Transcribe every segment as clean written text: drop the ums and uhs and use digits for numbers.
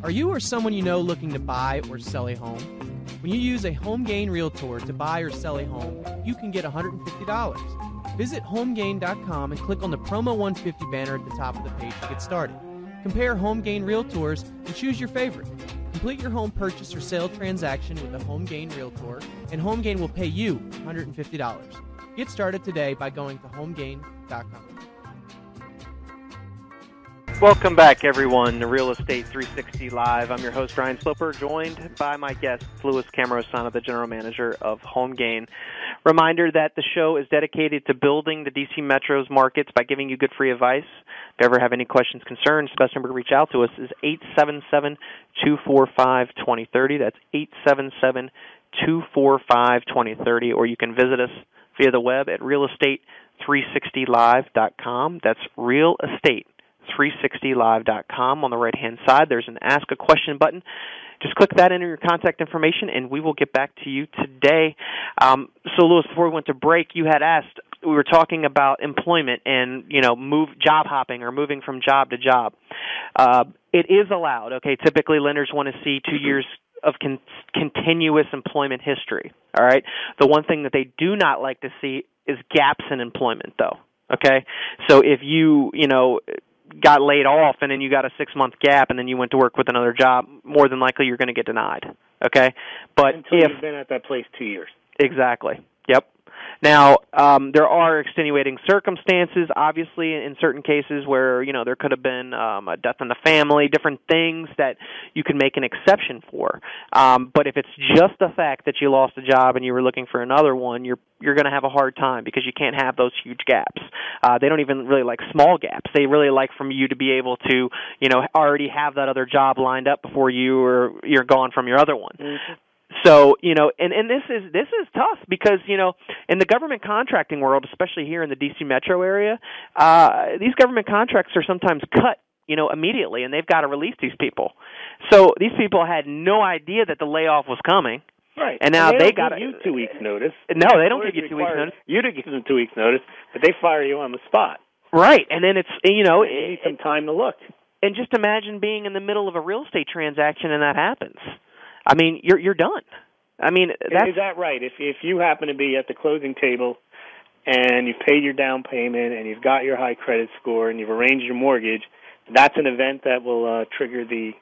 Are you or someone you know looking to buy or sell a home? When you use a HomeGain Realtor to buy or sell a home, you can get $150. Visit HomeGain.com and click on the Promo 150 banner at the top of the page to get started. Compare HomeGain Realtors and choose your favorite. Complete your home purchase or sale transaction with a HomeGain Realtor, and HomeGain will pay you $150. Get started today by going to HomeGain.com. Welcome back, everyone, to Real Estate 360 Live. I'm your host, Ryan Sloper, joined by my guest, Louis Cammarosano, the General Manager of HomeGain. Reminder that the show is dedicated to building the D.C. Metro's markets by giving you good free advice. If you ever have any questions, concerns, the best number to reach out to us is 877-245-2030. That's 877-245-2030. Or you can visit us via the web at realestate360live.com. That's realestate360live.com. On the right-hand side, there's an Ask a Question button. Just click that, enter your contact information, and we will get back to you today. So, Louis, before we went to break, you had asked, we were talking about employment and, job hopping or moving from job to job. It is allowed, okay? Typically, lenders want to see 2 years of continuous employment history, all right? The one thing that they do not like to see is gaps in employment, though, okay? So if you got laid off and then you got a 6-month gap and then you went to work with another job, more than likely you're going to get denied, okay? But until you've been at that place 2 years. Exactly. Yep. Now, there are extenuating circumstances, obviously, in certain cases where, there could have been a death in the family, different things that you can make an exception for. But if it's just the fact that you lost a job and you were looking for another one, you're going to have a hard time because you can't have those huge gaps. They don't even really like small gaps. They really like from you to be able to, already have that other job lined up before you're gone from your other one. Mm-hmm. So, and this is tough because, in the government contracting world, especially here in the D.C. metro area, these government contracts are sometimes cut, immediately, and they've got to release these people. So these people had no idea that the layoff was coming. Right. And now they got to give you 2 weeks' notice. No, they don't give you 2 weeks' notice. You to give them 2 weeks' notice, but they fire you on the spot. Right. And then it's, you need some time to look. And just imagine being in the middle of a real estate transaction and that happens. I mean, you're done. I mean, is that right? If you happen to be at the closing table and you've paid your down payment and you've got your high credit score and you've arranged your mortgage, that's an event that will trigger the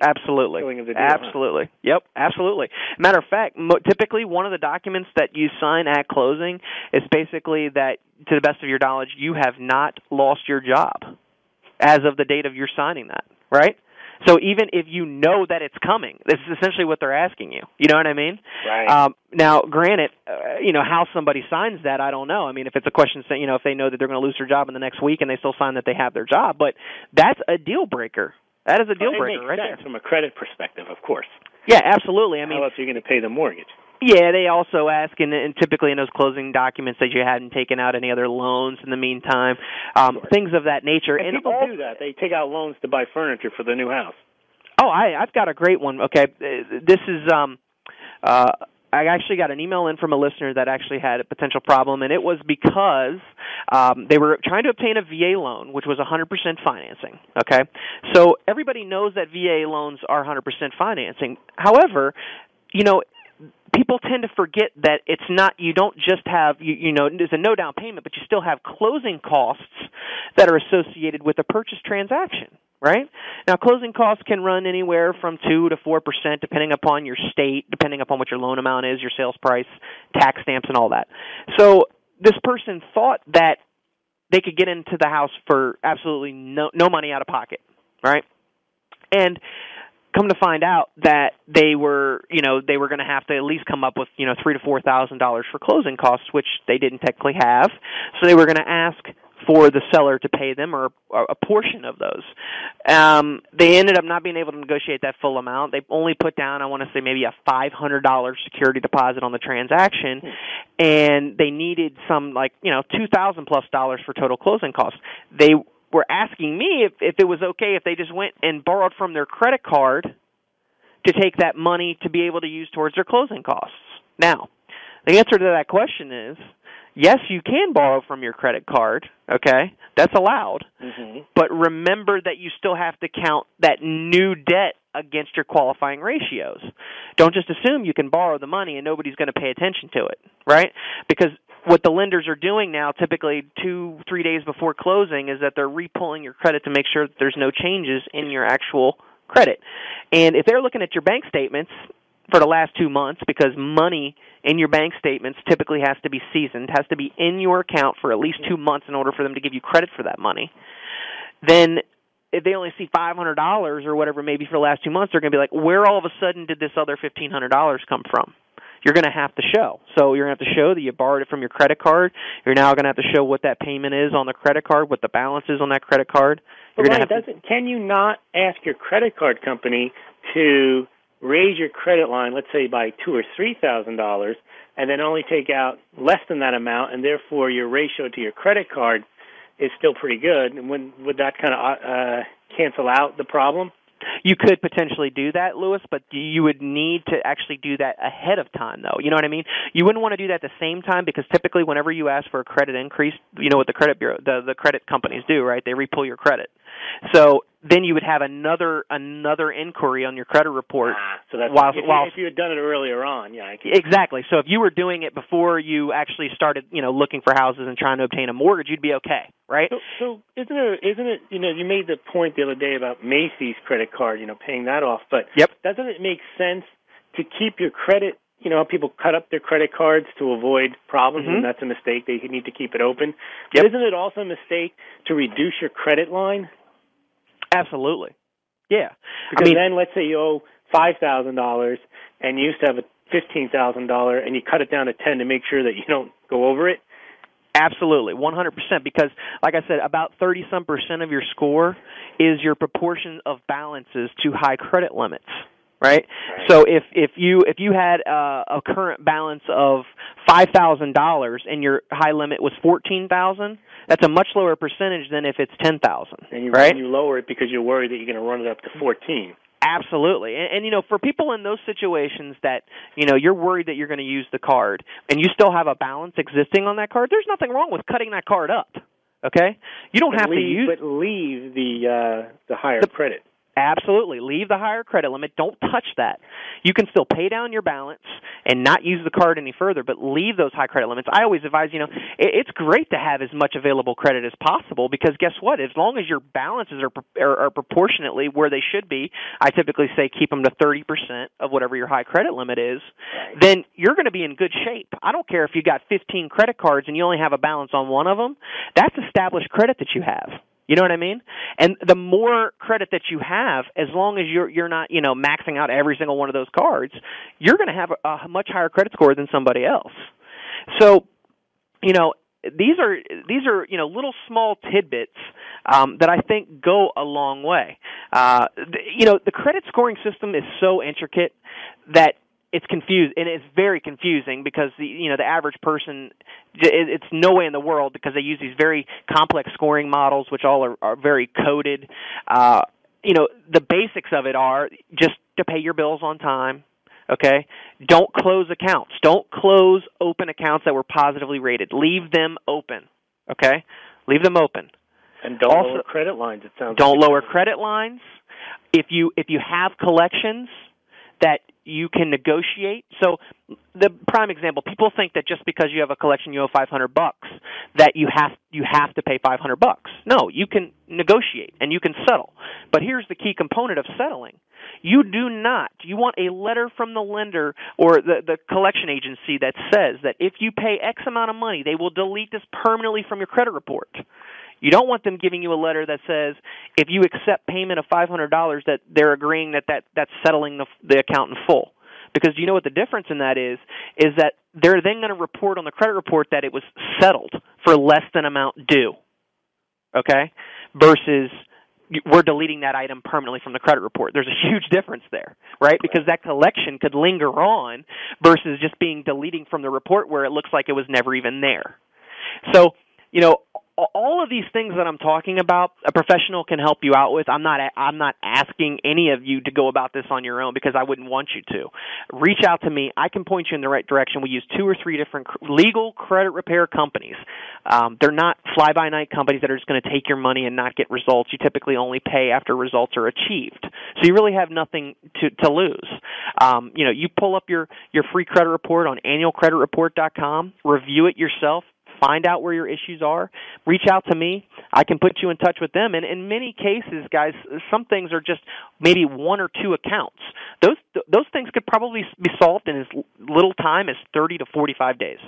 absolutely. Killing of the deal, absolutely. Huh? Yep, absolutely. Matter of fact, typically one of the documents that you sign at closing is basically that, to the best of your knowledge, you have not lost your job as of the date of your signing that, right? So even if you know that it's coming, this is essentially what they're asking you. You know what I mean? Right. Now, granted, how somebody signs that, I don't know. I mean, if it's a question, if they know that they're going to lose their job in the next week and they still sign that they have their job, but that's a deal breaker. That is a deal breaker right there. From a credit perspective, of course. Yeah, absolutely. I mean, how else are you going to pay the mortgage? Yeah, they also ask, and typically in those closing documents, that you hadn't taken out any other loans in the meantime, things of that nature. And people do that. They take out loans to buy furniture for the new house. Oh, I've got a great one. Okay, this is I actually got an email in from a listener that actually had a potential problem, and it was because they were trying to obtain a VA loan, which was 100% financing. Okay, so everybody knows that VA loans are 100% financing. However, people tend to forget that it's not, you don't just have, there's a no down payment, but you still have closing costs that are associated with a purchase transaction, right? Now, closing costs can run anywhere from 2 to 4%, depending upon your state, depending upon what your loan amount is, your sales price, tax stamps, and all that. So this person thought that they could get into the house for absolutely no money out of pocket, right? And come to find out that they were going to have to at least come up with, $3,000 to $4,000 for closing costs, which they didn't technically have. So they were going to ask for the seller to pay them or a portion of those. They ended up not being able to negotiate that full amount. They only put down, I want to say, maybe a $500 security deposit on the transaction, and they needed some $2,000 plus for total closing costs. They were asking me if it was okay if they just went and borrowed from their credit card to take that money to be able to use towards their closing costs. Now, the answer to that question is, yes, you can borrow from your credit card, okay? That's allowed. Mm-hmm. But remember that you still have to count that new debt against your qualifying ratios. Don't just assume you can borrow the money and nobody's going to pay attention to it, right? Because what the lenders are doing now, typically 2-3 days before closing, is that they're re-pulling your credit to make sure that there's no changes in your actual credit. And if they're looking at your bank statements for the last 2 months, because money in your bank statements typically has to be seasoned, has to be in your account for at least 2 months in order for them to give you credit for that money, then if they only see $500 or whatever maybe for the last 2 months, they're going to be like, where all of a sudden did this other $1,500 come from? You're going to have to show. So you're going to have to show that you borrowed it from your credit card. You're now going to have to show what that payment is on the credit card, what the balance is on that credit card. But Ryan, can you not ask your credit card company to raise your credit line, let's say by $2,000 or $3,000, and then only take out less than that amount, and therefore your ratio to your credit card is still pretty good? And would that kind of cancel out the problem? You could potentially do that, Lewis, but you would need to actually do that ahead of time, though. You know what I mean? You wouldn't want to do that at the same time, because typically whenever you ask for a credit increase, you know what the credit bureau, the credit companies do, right? They re-pull your credit. So then you would have another inquiry on your credit report. So that's if you had done it earlier on, yeah. Exactly. So if you were doing it before you actually started, looking for houses and trying to obtain a mortgage, you'd be okay, right? So isn't it? You made the point the other day about Macy's credit card, paying that off, but yep. Doesn't it make sense to keep your credit? People cut up their credit cards to avoid problems, mm-hmm. and that's a mistake. They need to keep it open. Yep. But isn't it also a mistake to reduce your credit line? Absolutely. Yeah. Because then let's say you owe $5,000 and you used to have a $15,000 and you cut it down to $10,000 to make sure that you don't go over it. Absolutely, 100%, because, like I said, about 30-some% of your score is your proportion of balances to high credit limits, right? So if you had a current balance of $5,000 and your high limit was $14,000, that's a much lower percentage than if it's $10,000, right? And you lower it because you're worried that you're going to run it up to $14,000. Absolutely. And for people in those situations that, you're worried that you're going to use the card and you still have a balance existing on that card, there's nothing wrong with cutting that card up, okay? You don't have to use... But leave the higher credit. Absolutely. Leave the higher credit limit. Don't touch that. You can still pay down your balance and not use the card any further, but leave those high credit limits. I always advise, it's great to have as much available credit as possible, because guess what? As long as your balances are proportionately where they should be, I typically say keep them to 30% of whatever your high credit limit is, right. Then you're going to be in good shape. I don't care if you got 15 credit cards and you only have a balance on one of them. That's established credit that you have. You know what I mean? And the more credit that you have, as long as you're not, maxing out every single one of those cards, you're going to have a much higher credit score than somebody else. So, these are little small tidbits that I think go a long way. The credit scoring system is so intricate that it's confused, and it's very confusing, because the average person, it's no way in the world, because they use these very complex scoring models, which all are very coded. The basics of it are just to pay your bills on time. Okay? Don't close accounts. Don't close open accounts that were positively rated. Leave them open. Okay? Leave them open. And don't lower credit lines. It sounds. Don't lower credit lines. If you have collections that you can negotiate. So the prime example, people think that just because you have a collection you owe $500, that you have to pay $500. No, you can negotiate and you can settle. But here's the key component of settling. You want a letter from the lender or the collection agency that says that if you pay X amount of money, they will delete this permanently from your credit report. You don't want them giving you a letter that says if you accept payment of $500 that they're agreeing that's settling the account in full. Because you know what the difference in that is that they're then going to report on the credit report that it was settled for less than amount due. Okay? Versus we're deleting that item permanently from the credit report. There's a huge difference there, right? Because that collection could linger on versus just being deleting from the report where it looks like it was never even there. So, all of these things that I'm talking about, a professional can help you out with. I'm not asking any of you to go about this on your own because I wouldn't want you to. Reach out to me. I can point you in the right direction. We use 2 or 3 different legal credit repair companies. They're not fly-by-night companies that are just going to take your money and not get results. You typically only pay after results are achieved. So you really have nothing to lose. You pull up your free credit report on annualcreditreport.com, review it yourself, find out where your issues are, reach out to me. I can put you in touch with them. And in many cases, guys, some things are just maybe 1 or 2 accounts. Those things could probably be solved in as little time as 30 to 45 days.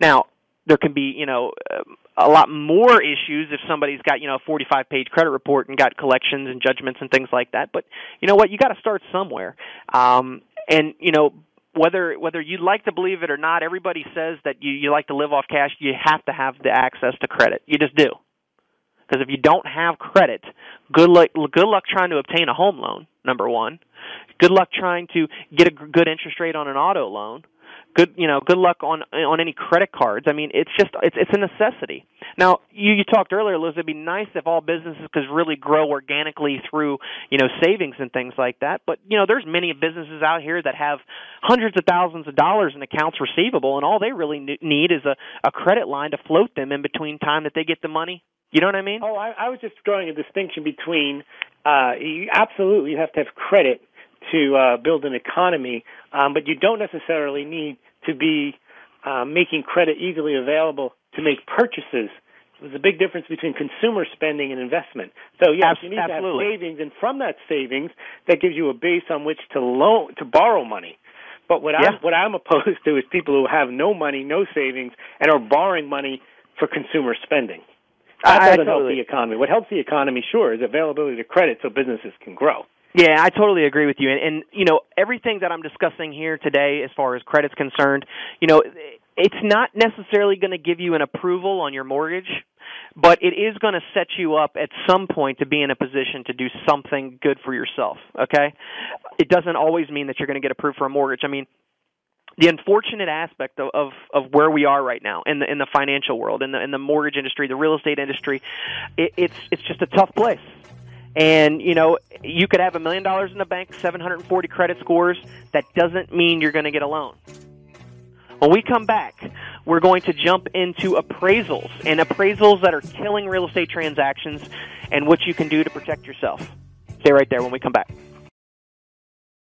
Now, there can be, a lot more issues if somebody's got, a 45-page credit report and got collections and judgments and things like that. But you know what? You got to start somewhere. Whether you'd like to believe it or not, everybody says that you like to live off cash. You have to have the access to credit. You just do. Because if you don't have credit, good luck trying to obtain a home loan, number one. Good luck trying to get a good interest rate on an auto loan. Good luck on any credit cards. I mean, it's a necessity. Now, you talked earlier, Liz, it'd be nice if all businesses could really grow organically through, savings and things like that. But, there's many businesses out here that have hundreds of thousands of dollars in accounts receivable, and all they really need is a credit line to float them in between time that they get the money. You know what I mean? Oh, I was just drawing a distinction between you absolutely have to have credit to build an economy, but you don't necessarily need to be making credit easily available to make purchases. There's a big difference between consumer spending and investment. So yes, you need to have savings, and from that savings, that gives you a base on which to borrow money. But what I'm opposed to is people who have no money, no savings, and are borrowing money for consumer spending. That doesn't help the economy. What helps the economy, sure, is availability of credit so businesses can grow. Yeah, I totally agree with you. And everything that I'm discussing here today as far as credit's concerned, it's not necessarily going to give you an approval on your mortgage, but it is going to set you up at some point to be in a position to do something good for yourself, okay? It doesn't always mean that you're going to get approved for a mortgage. I mean, the unfortunate aspect of where we are right now in the financial world, in the mortgage industry, the real estate industry, it's just a tough place. And, you could have $1 million in the bank, 740 credit scores. That doesn't mean you're going to get a loan. When we come back, we're going to jump into appraisals that are killing real estate transactions and what you can do to protect yourself. Stay right there when we come back.